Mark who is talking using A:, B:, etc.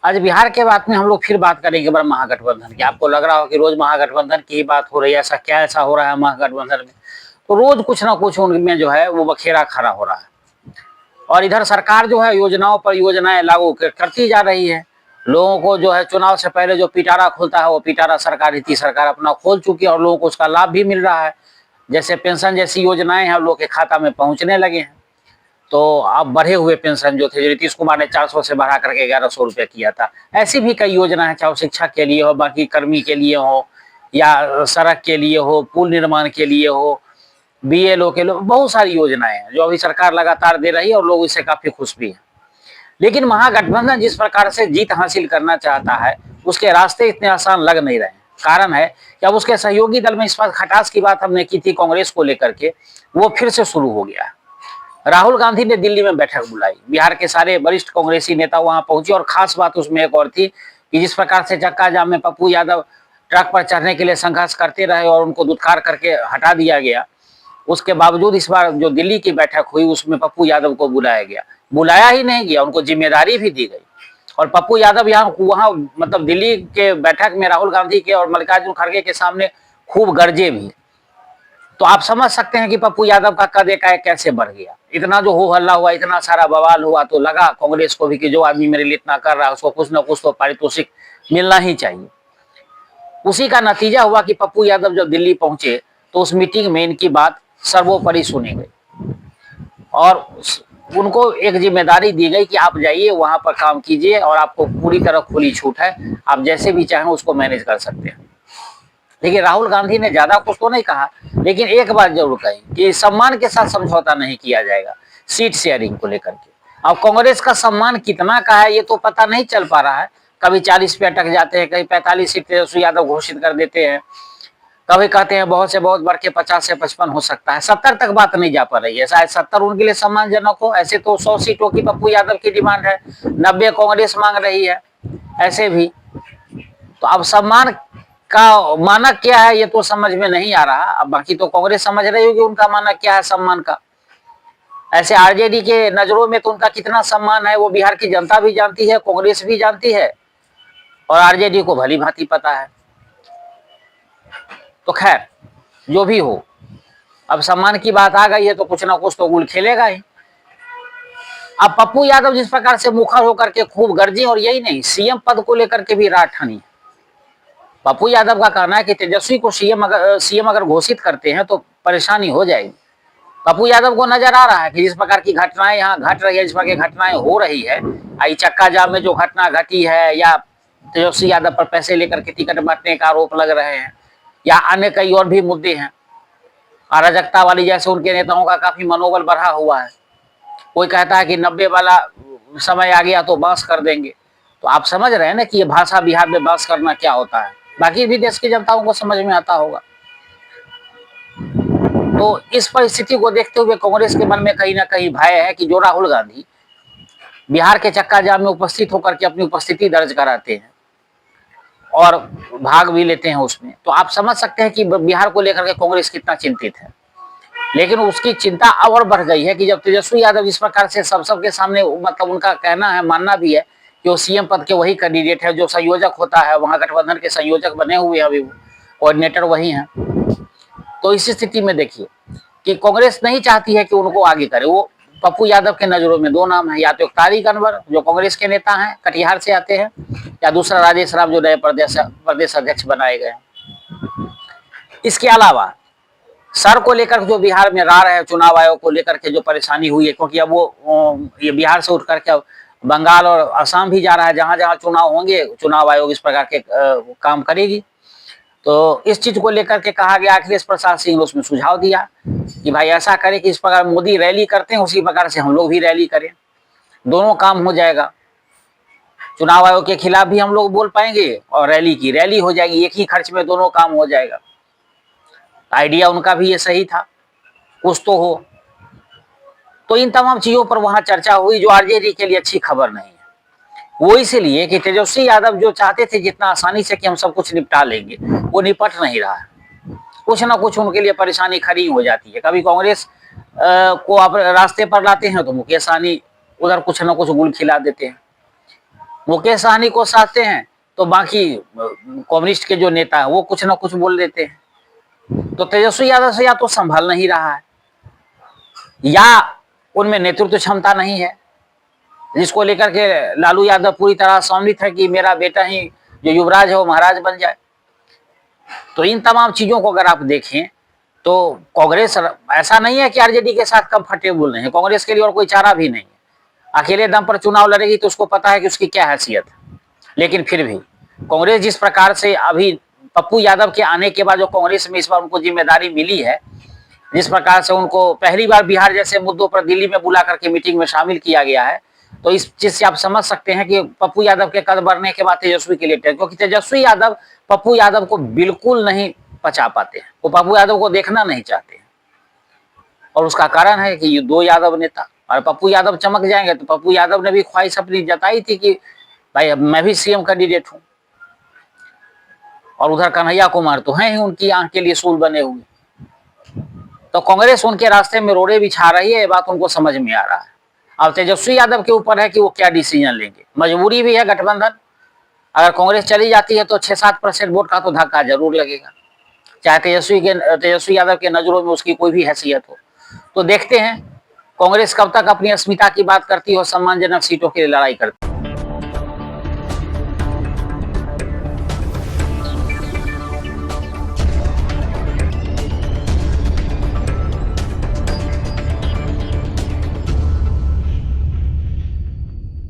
A: आज बिहार के बात में हम लोग फिर बात करेंगे बड़ा महागठबंधन की। आपको लग रहा हो कि रोज महागठबंधन की ही बात हो रही है, ऐसा हो रहा है महागठबंधन में? तो रोज कुछ ना कुछ उनमें जो है वो बखेरा खड़ा हो रहा है। और इधर सरकार जो है योजनाओं पर योजनाएं लागू करती जा रही है। लोगों को जो है चुनाव से पहले जो पिटारा खुलता है वो पिटारा सरकार, नीतीश सरकार अपना खोल चुकी है और लोगों को उसका लाभ भी मिल रहा है। जैसे पेंशन जैसी योजनाएं हैं लोगों के खाता में पहुंचने लगे हैं। तो अब बढ़े हुए पेंशन जो थे, नीतीश कुमार ने 400 से बढ़ा करके 1100 रुपये किया था। ऐसी भी कई योजना है, चाहे शिक्षा के लिए हो, बाकी कर्मी के लिए हो, या सड़क के लिए हो, पुल निर्माण के लिए हो, बीएलओ के लिए, बहुत सारी योजनाएं हैं जो अभी सरकार लगातार दे रही है और लोग इससे काफी खुश भी हैं। लेकिन महागठबंधन जिस प्रकार से जीत हासिल करना चाहता है उसके रास्ते इतने आसान लग नहीं रहे हैं। कारण है कि अब उसके सहयोगी दल में इस बार खटास की बात हमने की थी कांग्रेस को लेकर के, वो फिर से शुरू हो गया है। राहुल गांधी ने दिल्ली में बैठक बुलाई, बिहार के सारे वरिष्ठ कांग्रेसी नेता वहां पहुंचे और खास बात उसमें एक और थी कि जिस प्रकार से चक्का जाम में पप्पू यादव ट्रक पर चढ़ने के लिए संघर्ष करते रहे और उनको दुत्कार करके हटा दिया गया, उसके बावजूद इस बार जो दिल्ली की बैठक हुई उसमें पप्पू यादव को बुलाया गया। बुलाया ही नहीं गया, उनको जिम्मेदारी भी दी गई। और पप्पू यादव यहाँ वहां मतलब दिल्ली के बैठक में राहुल गांधी के और मल्लिकार्जुन खड़गे के सामने खूब गरजे भी। तो आप समझ सकते हैं कि पप्पू यादव का कद एकाएक कैसे बढ़ गया। इतना जो हो हल्ला हुआ, इतना सारा बवाल हुआ, तो लगा कांग्रेस को भी कि जो आदमी मेरे लिए इतना कर रहा है उसको कुछ ना कुछ तो पारितोषिक मिलना ही चाहिए। उसी का नतीजा हुआ कि पप्पू यादव जब दिल्ली पहुंचे तो उस मीटिंग में इनकी बात सर्वोपरि सुनी गई और उनको एक जिम्मेदारी दी गई कि आप जाइए वहां पर काम कीजिए और आपको पूरी तरह खुली छूट है, आप जैसे भी चाहें उसको मैनेज कर सकते हैं। लेकिन राहुल गांधी ने ज्यादा कुछ तो नहीं कहा, लेकिन एक बात जरूर कही कि सम्मान के साथ समझौता नहीं किया जाएगा सीट शेयरिंग को लेकर के। अब कांग्रेस का सम्मान कितना का है ये तो पता नहीं चल पा रहा है। कभी 40 पे अटक जाते हैं, कभी 45 सीट तेजस्वी यादव घोषित कर देते हैं, कभी कहते हैं बहुत से बहुत बढ़ के 50 से 55 हो सकता है, 70 तक बात नहीं जा पा रही है। शायद 70 उनके लिए सम्मानजनक हो। ऐसे तो 100 सीटों की पप्पू यादव की डिमांड है, 90 कांग्रेस मांग रही है, ऐसे भी। तो अब सम्मान का मानक क्या है ये तो समझ में नहीं आ रहा। अब बाकी तो कांग्रेस समझ रही होगी उनका मानक क्या है सम्मान का। ऐसे आरजेडी के नजरों में तो उनका कितना सम्मान है वो बिहार की जनता भी जानती है, कांग्रेस भी जानती है और आरजेडी को भली भांति पता है। तो खैर जो भी हो, अब सम्मान की बात आ गई है तो कुछ ना कुछ तो गुल खेलेगा ही। अब पप्पू यादव जिस प्रकार से मुखर होकर के खूब गरजे, और यही नहीं सीएम पद को लेकर के भी राठ ठानी। पप्पू यादव का कहना है कि तेजस्वी को सीएम अगर घोषित करते हैं तो परेशानी हो जाएगी। पप्पू यादव को नजर आ रहा है कि जिस प्रकार की घटनाएं यहाँ घट रही है, जिस प्रकार की घटनाएं हो रही है, आई चक्का जाम में जो घटना घटी है, या तेजस्वी यादव पर पैसे लेकर के टिकट बांटने का आरोप लग रहे हैं, या अन्य कई और भी मुद्दे हैं। अराजकता वाली जैसे उनके नेताओं का काफी मनोबल बढ़ा हुआ है। कोई कहता है कि 90 वाला समय आ गया तो बांस कर देंगे। तो आप समझ रहे हैं ना कि ये भाषा बिहार में बांस करना क्या होता है। बाकी भी देश की जनताओं को समझ में आता होगा। तो इस परिस्थिति को देखते हुए कांग्रेस के मन में कहीं ना कहीं भय है कि जो राहुल गांधी बिहार के चक्का जाम में उपस्थित होकर के अपनी उपस्थिति दर्ज कराते हैं और भाग भी लेते हैं उसमें, तो आप समझ सकते हैं कि बिहार को लेकर के कांग्रेस कितना चिंतित है। लेकिन उसकी चिंता और बढ़ गई है कि जब तेजस्वी यादव इस प्रकार से सबके सामने, मतलब उनका कहना है, मानना भी है कि वो सीएम पद के वही कैंडिडेट है जो संयोजक होता है, वहां गठबंधन के संयोजक बने हुए हैं, अभी कोऑर्डिनेटर वही हैं। तो इस स्थिति में देखिए कि कांग्रेस नहीं चाहती है कि उनको आगे करे। वो पप्पू यादव के नजरों में दो नाम है, या तो तारिक अनवर जो कांग्रेस के नेता हैं, कटिहार से आते हैं, या दूसरा राजेश राम जो नए प्रदेश अध्यक्ष बनाए गए हैं। इसके अलावा सर को लेकर जो बिहार में रार है, चुनाव आयोग को लेकर के जो परेशानी हुई है, क्योंकि अब वो ये बिहार से उठ करके बंगाल और असम भी जा रहा है, जहां जहां चुनाव होंगे चुनाव आयोग इस प्रकार के काम करेगी। तो इस चीज को लेकर के कहा गया, अखिलेश प्रसाद सिंह ने उसमें सुझाव दिया कि भाई ऐसा करें कि इस प्रकार मोदी रैली करते हैं उसी प्रकार से हम लोग भी रैली करें, दोनों काम हो जाएगा। चुनाव आयोग के खिलाफ भी हम लोग बोल पाएंगे और रैली की रैली हो जाएगी, एक ही खर्च में दोनों काम हो जाएगा। आइडिया उनका भी ये सही था, कुछ तो हो। तो इन तमाम चीजों पर वहां चर्चा हुई जो आरजेडी के लिए अच्छी खबर नहीं है। वो इसलिए कि तेजस्वी यादव जो चाहते थे जितना आसानी से कि हम सब कुछ निपटा लेंगे, वो निपट नहीं रहा है। कुछ ना कुछ उनके लिए परेशानी खड़ी हो जाती है। कभी कांग्रेस को आप रास्ते पर लाते हैं तो मुकेश सहनी उधर कुछ ना कुछ गुल खिला देते हैं। मुकेश सहनी को साधते हैं तो बाकी कम्युनिस्ट के जो नेता है वो कुछ ना कुछ बोल देते हैं। तो तेजस्वी यादव से या तो संभल नहीं रहा है या उनमें नेतृत्व क्षमता नहीं है, जिसको लेकर के लालू यादव पूरी तरह सम्मिलित है कि मेरा बेटा ही जो युवराज है वो महाराज बन जाए। तो इन तमाम चीजों को अगर आप देखें तो कांग्रेस ऐसा नहीं है कि आरजेडी के साथ कंफर्टेबल नहीं है, कांग्रेस के लिए और कोई चारा भी नहीं है। अकेले दम पर चुनाव लड़ेगी तो उसको पता है कि उसकी क्या हैसियत है, लेकिन फिर भी कांग्रेस जिस प्रकार से अभी पप्पू यादव के आने के बाद जो कांग्रेस में इस बार उनको जिम्मेदारी मिली है, जिस प्रकार से उनको पहली बार बिहार जैसे मुद्दों पर दिल्ली में बुला करके मीटिंग में शामिल किया गया है, तो इस चीज से आप समझ सकते हैं कि पप्पू यादव के कद बढ़ने के बाद तेजस्वी के लिए, क्योंकि तेजस्वी यादव पप्पू यादव को बिल्कुल नहीं पचा पाते हैं, वो पप्पू यादव को देखना नहीं चाहते हैं। और उसका कारण है कि ये दो यादव नेता, और पप्पू यादव चमक जाएंगे तो पप्पू यादव ने भी ख्वाहिश अपनी जताई थी कि भाई मैं भी सीएम कैंडिडेट हूं, और उधर कन्हैया कुमार तो हैं ही उनकी आंख के लिए सूल बने हुए। तो कांग्रेस उनके रास्ते में रोड़े बिछा रही है, ये बात उनको समझ में आ रहा है। अब तेजस्वी यादव के ऊपर है कि वो क्या डिसीजन लेंगे, मजबूरी भी है गठबंधन। अगर कांग्रेस चली जाती है तो 6-7% वोट का तो धक्का जरूर लगेगा, चाहे तेजस्वी यादव के नजरों में उसकी कोई भी हैसियत हो। तो देखते हैं कांग्रेस कब तक अपनी अस्मिता की बात करती है और सम्मानजनक सीटों के लिए लड़ाई करती है।